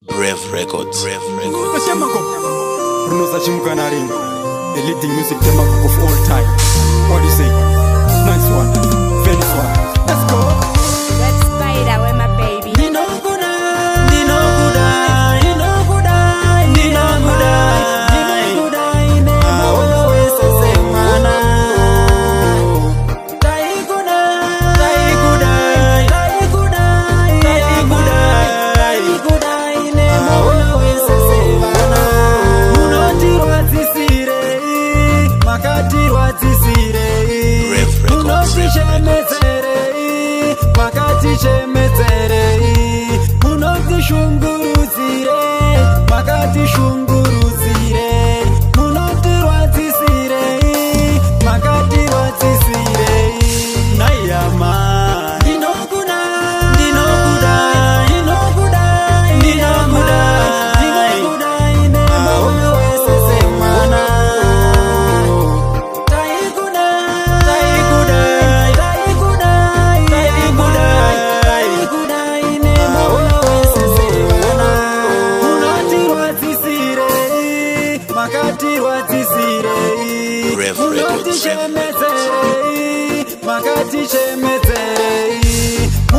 Rev Records. Bruno Chimukanaring, the leading music demagogue of all time. What do you say? Nice one, very one. Let's go. Let's spider with my baby.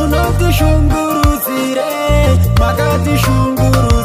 Makati shunguruzire, makati shunguru.